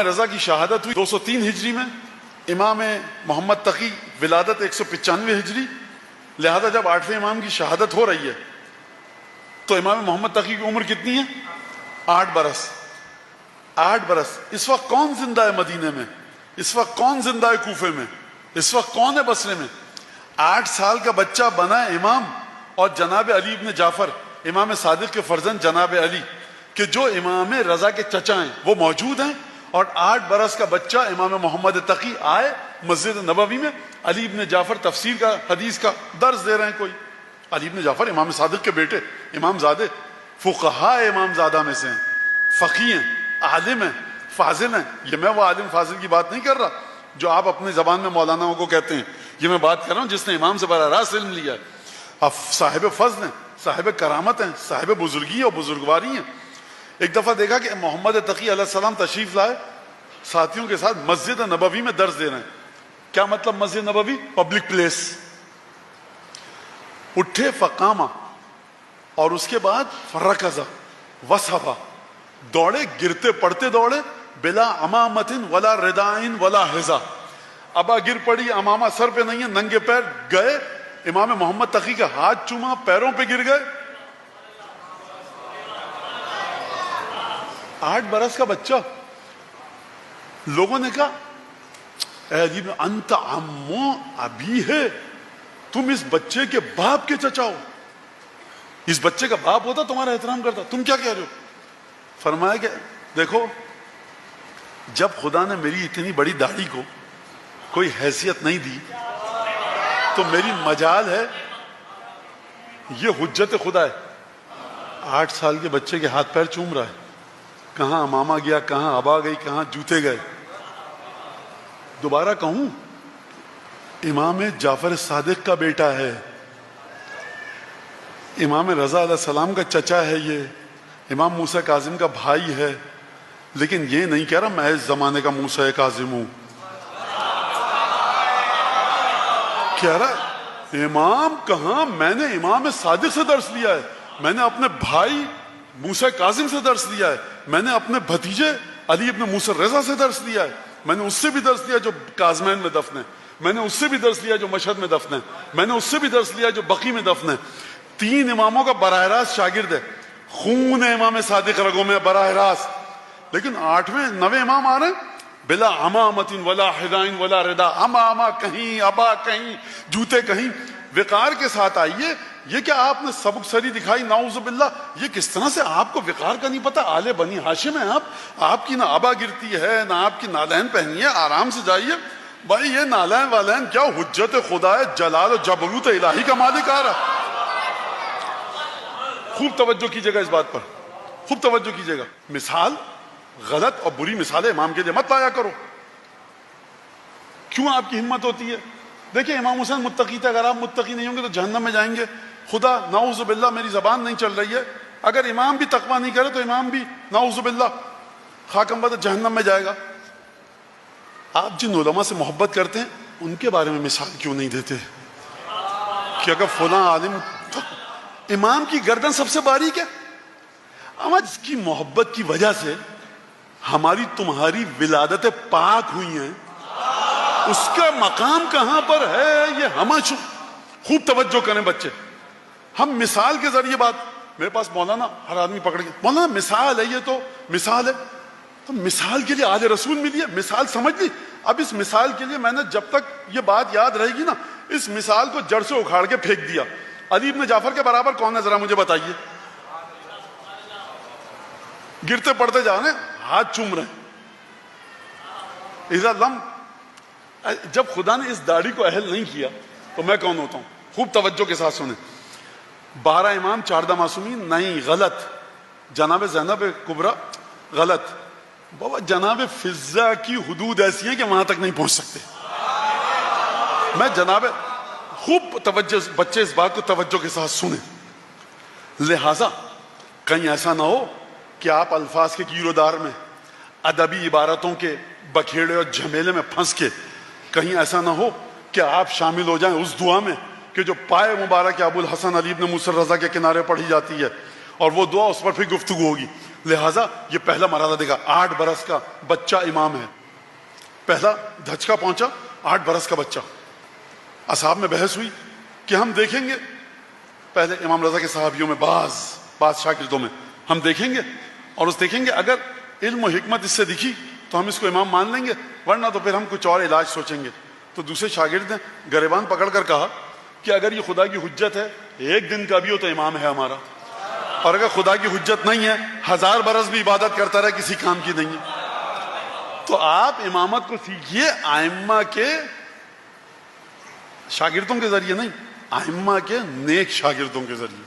رضا کی شہادت ہوئی 203 ہجری میں، امام محمد تقی ولادت 195 ہجری، لہذا جب 8ویں امام کی شہادت ہو رہی ہے تو امام محمد تقی کی عمر کتنی ہے؟ 8 برس۔ 8 برس۔ اس وقت کون زندہ ہے مدینے میں؟ اس وقت کون زندہ ہے کوفے میں؟ اس وقت کون ہے بصرے میں؟ 8 سال کا بچہ بنا امام، اور جناب علی ابن جعفر امام صادق کے فرزند جناب علی کہ جو امام رضا کے چچا ہیں وہ موجود ہیں، اور 8 برس کا بچہ امام محمد تقی آئے مسجد نبوی میں، علی ابن جعفر تفسیر کا حدیث کا درس دے رہے ہیں۔ کوئی علی ابن جعفر امام صادق کے بیٹے، امام زادے، فقہاء امام زادہ میں سے ہیں، فقیہ ہیں، عالم ہیں، فاضل ہیں۔ یہ میں وہ عالم فاضل کی بات نہیں کر رہا جو آپ اپنی زبان میں مولانا کو کہتے ہیں، یہ میں بات کر رہا ہوں جس نے امام سے براہ راست علم لیا ہے۔ اب صاحب فضل ہیں، صاحب کرامت ہیں، صاحب بزرگی اور بزرگواری ہیں۔ ایک دفعہ دیکھا کہ محمد تقی علیہ السلام تشریف لائے، ساتھیوں کے ساتھ مسجد نبوی میں درس دے رہے ہیں۔ کیا مطلب مسجد نبوی؟ Public place. اٹھے فقامہ، اور اس کے بعد فرکزہ وصحبہ، دوڑے، گرتے پڑتے دوڑے، بلا امامت ولا ردائن ولا حذا، ابا گر پڑی، امامہ سر پہ نہیں ہے، ننگے پیر گئے، امام محمد تقی کا ہاتھ چوما، پیروں پہ گر گئے۔ 8 برس کا بچہ۔ لوگوں نے کہا اے علی انت عمو ابی ہے، تم اس بچے کے باپ کے چچا ہو، اس بچے کا باپ ہوتا تمہارا احترام کرتا، تم کیا کہہ رہے ہو؟ فرمایا کہ دیکھو، جب خدا نے میری اتنی بڑی داڑھی کو کوئی حیثیت نہیں دی تو میری مجال ہے، یہ حجت خدا ہے۔ 8 سال کے بچے کے ہاتھ پیر چوم رہا ہے، کہاں امامہ گیا، کہاں ابا گئی، کہاں جوتے گئے۔ دوبارہ کہوں، امام جعفر صادق کا بیٹا ہے، امام رضا علیہ السلام کا چچا ہے، یہ امام موسیٰ کاظم کا بھائی ہے، لیکن یہ نہیں کہہ رہا میں اس زمانے کا موسیٰ کاظم ہوں۔ کہہ رہا امام کہاں، میں نے امام صادق سے درس لیا ہے، میں نے اپنے بھائی موسیٰ کاظم سے درس لیا ہے، میں نے اپنے بھتیجے علی ابن موسیٰ رضا سے درس لیا ہے، میں نے اس سے بھی درس لیا جو کاظمین میں دفن ہے، میں نے اس سے بھی درس لیا جو مشہد میں دفن ہے، میں نے اس سے بھی درس لیا جو بقی میں دفن ہے۔ 3 اماموں کا براہ راست شاگرد ہے، خون ہے امام صادق رگوں میں براہ راست، لیکن 8ویں 9ویں امام آ رہے ہیں بلا امامت ولا حدائن ولا ردا، امامہ کہیں، ابا کہیں، جوتے کہیں، وقار کے ساتھ آئیے۔ یہ کیا آپ نے سبق سری دکھائی، نعوذ باللہ، یہ کس طرح سے آپ کو وقار کا نہیں پتا؟ آل بنی ہاشم ہیں آپ کی نہ ابا گرتی ہے نہ آپ کی نالین پہنی ہے، آرام سے جائیے بھائی۔ یہ نالین والین کیا، حجت خدا ہے، جلال و جبروت الہی کا مالک آ رہا۔ خوب توجہ کیجیے گا اس بات پر، خوب توجہ کیجیے گا۔ مثال غلط اور بری مثالیں امام کے لیے مت لایا کرو۔ کیوں آپ کی ہمت ہوتی ہے؟ دیکھیں امام حسین متقی تھے، اگر آپ متقی نہیں ہوں گے تو جہنم میں جائیں گے۔ خدا نعوذ باللہ، میری زبان نہیں چل رہی ہے، اگر امام بھی تقویٰ نہیں کرے تو امام بھی نعوذ باللہ خاکم بد جہنم میں جائے گا۔ آپ جن علماء سے محبت کرتے ہیں ان کے بارے میں مثال کیوں نہیں دیتے کہ اگر فلاں عالم، امام کی گردن سب سے باریک ہے، اما جس کی محبت کی وجہ سے ہماری تمہاری ولادتیں پاک ہوئی ہیں، اس کا مقام کہاں پر ہے یہ ہم خوب توجہ کریں بچے۔ ہم مثال کے ذریعے بات، میرے پاس مولانا ہر آدمی پکڑ کے مولانا مثال ہے، یہ تو مثال ہے، تو مثال کے لیے آل رسول ملی ہے، مثال سمجھ لی۔ اب اس مثال کے لیے میں نے جب تک یہ بات یاد رہے گی نا، اس مثال کو جڑ سے اکھاڑ کے پھینک دیا۔ علی ابن جعفر کے برابر کون ہے ذرا مجھے بتائیے؟ گرتے پڑتے جا رہے ہیں، ہاتھ چوم رہے ہیں۔ اذا لم، جب خدا نے اس داڑھی کو اہل نہیں کیا تو میں کون ہوتا ہوں؟ خوب توجہ کے ساتھ سنیں۔ 12 امام 4 معصومین نہیں، غلط۔ جناب زینب کبریٰ غلط۔ بابا جناب فضہ کی حدود ایسی ہیں کہ وہاں تک نہیں پہنچ سکتے۔ میں جناب، خوب توجہ، بچے اس بات کو توجہ کے ساتھ سنیں، لہذا کہیں ایسا نہ ہو کہ آپ الفاظ کے گیرودار میں، ادبی عبارتوں کے بکھیڑے اور جھمیلے میں پھنس کے، کہیں ایسا نہ ہو کہ آپ شامل ہو جائیں اس دعا میں کہ جو پائے مبارک ابو الحسن علی ابن موسیٰ رضا کے کنارے پڑھی جاتی ہے، اور وہ دعا اس پر پھر گفتگو ہوگی۔ لہٰذا یہ پہلا مرحلہ دیکھا، 8 برس کا بچہ امام ہے، پہلا دھچکا پہنچا 8 برس کا بچہ. اصحاب میں بحث ہوئی کہ ہم دیکھیں گے، پہلے امام رضا کے صحابیوں میں بعض شاگردوں میں ہم دیکھیں گے اور اس دیکھیں گے اگر علم و حکمت اس سے دکھی تو ہم اس کو امام مان لیں گے، ورنہ تو پھر ہم کچھ اور علاج سوچیں گے. تو دوسرے شاگرد نے گریبان پکڑ کر کہا کہ اگر یہ خدا کی حجت ہے 1 دن کا بھی ہو تو امام ہے ہمارا، اور اگر خدا کی حجت نہیں ہے 1000 برس بھی عبادت کرتا رہے کسی کام کی نہیں ہے. تو آپ امامت کو سیکھیے ائمہ کے شاگردوں کے ذریعے نہیں، ائمہ کے نیک شاگردوں کے ذریعے.